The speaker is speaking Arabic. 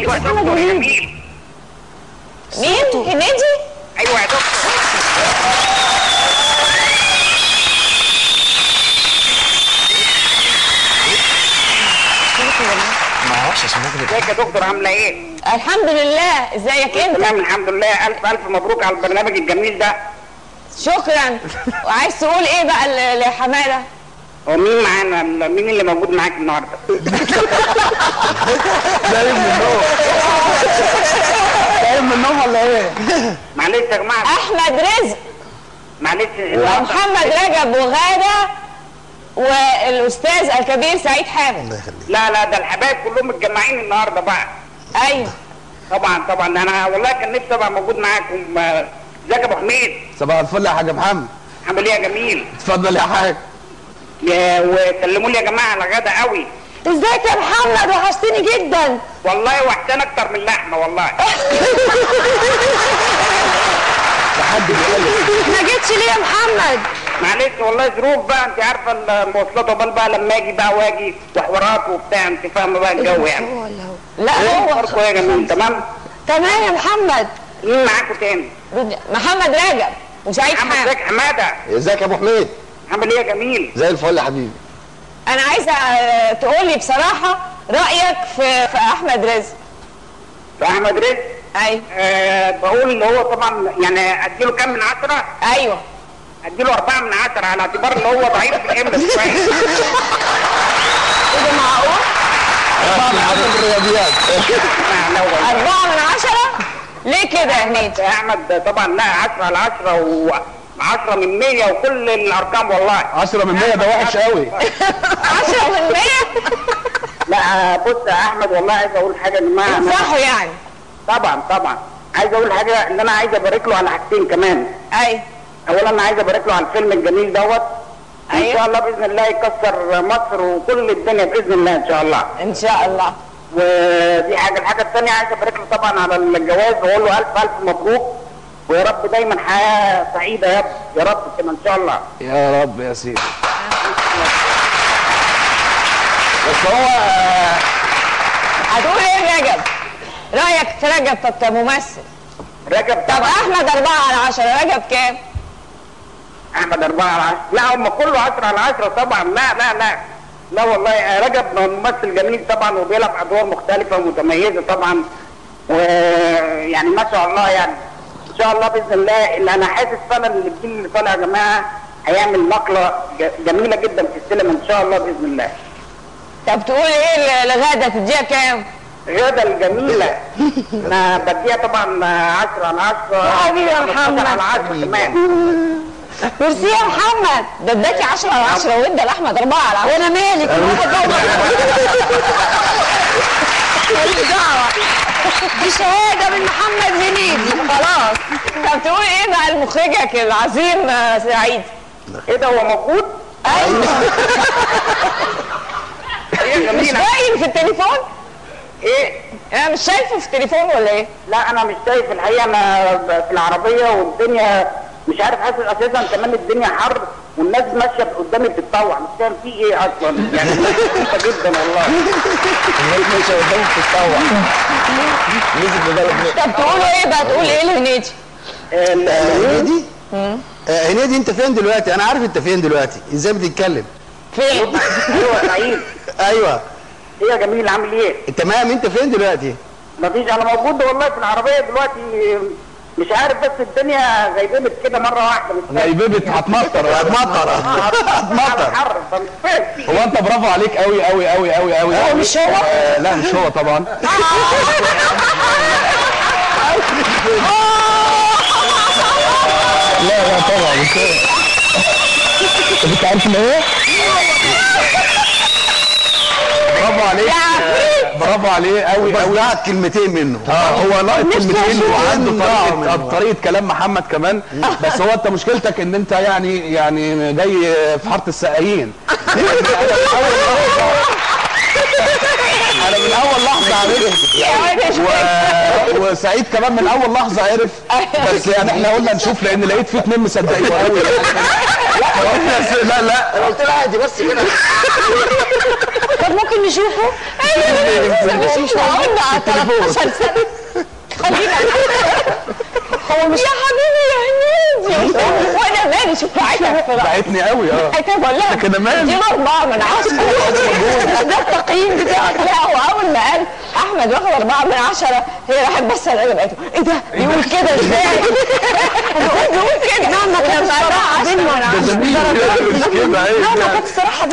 ايوه يا دكتور يا جميل. مين؟ هنيدي؟ ايوه يا دكتور. ما اعرفش اسمه كده. ازيك يا دكتور عامله ايه؟ الحمد لله، ازيك انت؟ تمام الحمد لله، الف الف مبروك على البرنامج الجميل ده. شكرا. وعايز تقول ايه بقى لحماده؟ هو مين معانا؟ مين اللي موجود معاك النهارده؟ نايم من النوم. نايم من النوم ولا ايه؟ معلش يا جماعه. احمد رزق معلش ومحمد رجب وغاده والاستاذ الكبير سعيد حامد. لا لا، ده الحبايب كلهم متجمعين النهارده بقى. ايوه طبعا طبعا، انا والله كان نفسي ابقى موجود معاكم. ازيك يا ابو حميد؟ صباح الفل يا حاج محمد. عامل ايه يا جميل؟ اتفضل يا حاج. وسلموا لي يا جماعه على غدا قوي. ازيك يا محمد؟ وحشتني جدا. والله وحشان اكتر من اللحمه والله. لحد دلوقتي ما جيتش ليه يا محمد؟ معلش والله ظروف بقى، انت عارفه المواصلات وبال بقى لما اجي بقى واجي وحوارات وبتاع، انت فاهمه بقى الجو يعني. لا هو فرقه يا جميل. تمام تمام يا محمد. مين معاكم تاني؟ محمد رجب وسعيد محمد حامد. ازيك حماده؟ ازيك يا ابو حميد؟ عامل ايه يا جميل؟ زي الفل يا حبيبي. انا عايزه تقولي بصراحه رايك في احمد رزق. في احمد رزق؟ ايوه. بقول ان هو طبعا يعني اديله كام من 10؟ ايوه اديله 4 من 10 على اعتبار ان هو ضعيف في الحمل شويه. ايه ده معقول؟ 4 من 10 في الرياضيات. 4 من 10؟ ليه كده يا هنيدي؟ احمد طبعا لا 10 على 10 و10 من 100 وكل الارقام والله. 10 من 100 ده وحش قوي. 10 من 100؟ لا بص يا احمد والله عايز اقول حاجه يا جماعه. انصحوا يعني. طبعا طبعا عايز اقول حاجه، ان انا عايز ابارك له على حاجتين كمان. ايوه. اولا انا عايز ابارك له على الفيلم الجميل دوت. أيوة. ان شاء الله باذن الله يكسر مصر وكل الدنيا باذن الله ان شاء الله. ان شاء الله. ودي حاجه. الحاجه الثانيه عايز ابارك له طبعا على الجواز واقول له الف الف مبروك، ويا رب دايما حياه سعيده يا رب، يا رب كده ان شاء الله. يا رب يا سيدي. بس هو هتقول ايه رجب؟ رايك في رجب كممثل؟ رجب طب طبعا. احمد 4 على 10، رجب كام؟ احمد 4 على 10. لا هم كله 10 على 10 طبعا. لا لا لا لا والله رجب ممثل جميل طبعا، وبيلعب ادوار مختلفه ومتميزه طبعا، ويعني ما شاء الله يعني. ان شاء الله باذن الله اللي انا حاسس فعلا ان الجيل اللي طالع يا جماعه هيعمل نقله جميله جدا في السينما ان شاء الله باذن الله. طب تقول ايه لغاده؟ تديها كام؟ غادة الجميلة انا بديها طبعا 10 على 10. حبيبي يا محمد. على 10 كمان. ميرسي يا محمد. ده اداكي 10 على 10 وادى لاحمد 4 على 10. وانا مالي؟ كل واحد ماليش دعوه. دي شهاده من محمد هنيدي خلاص. طب تقول ايه بقى لمخرجك العظيم سعيد؟ ايه ده هو موجود؟ ايوه. هي مش جميلة. باين في التليفون؟ ايه؟ انا مش شايفه في التليفون ولا ايه؟ لا انا مش شايف الحقيقه، انا في العربيه والدنيا مش عارف، حاسس اساسا كمان الدنيا حر والناس ماشيه قدامي بتتطوع، مش فاهم في ايه اصلا يعني. مبسوطه جدا والله. الناس ماشيه قدامك بتتطوع. نزل ببلد. طب تقولوا ايه بقى؟ تقول ايه لهنيدي؟ هنيدي؟ هنيدي انت فين دلوقتي؟ انا عارف انت فين دلوقتي، ازاي بتتكلم؟ فين؟ ايوه سعيد. ايوه. ايه يا جميل عامل ايه؟ تمام. انت فين دلوقتي؟ مفيش، انا موجود والله في العربيه دلوقتي. مش عارف بس الدنيا غيببت كده مره واحده. غيببت هتمطر. هتمطر حر فمش فاهم في هو انت برافو عليك قوي قوي قوي قوي قوي. هو مش هو؟ لا مش هو طبعا. لا لا طبعا مش هو. انت عارف ان هو؟ برافو عليك. برافو عليه قوي بس قوي. ده كلمتين منه. هو لاقط كلمتين وعنده منه. طريقه كلام محمد كمان. بس هو انت مشكلتك ان انت يعني جاي في حاره السقايين. انا من اول لحظه عرفت وسعيد كمان من اول لحظه عرف. بس يعني احنا قلنا نشوف لان لقيت في 2 مصدقين قوي. لا لا انا قلت لها عادي بس كده. طب ممكن نشوفه؟ ايوه مش قلنا على 13 سنه. خلينا هو مش يا حبيبي يا هنيدي وانا مالي شفاعتك بعتني قوي. بقول لها كده مالي دي 4 من 10 ده التقييم بتاعك. لا هو اول ما قال احمد واخد 4 من 10 هي راحت بس انا لقيته ايه ده بيقول كده ازاي؟ بيقول كده. نعم ما كانش صراحه 10 من 10 مش كده. لا ما كانش صراحه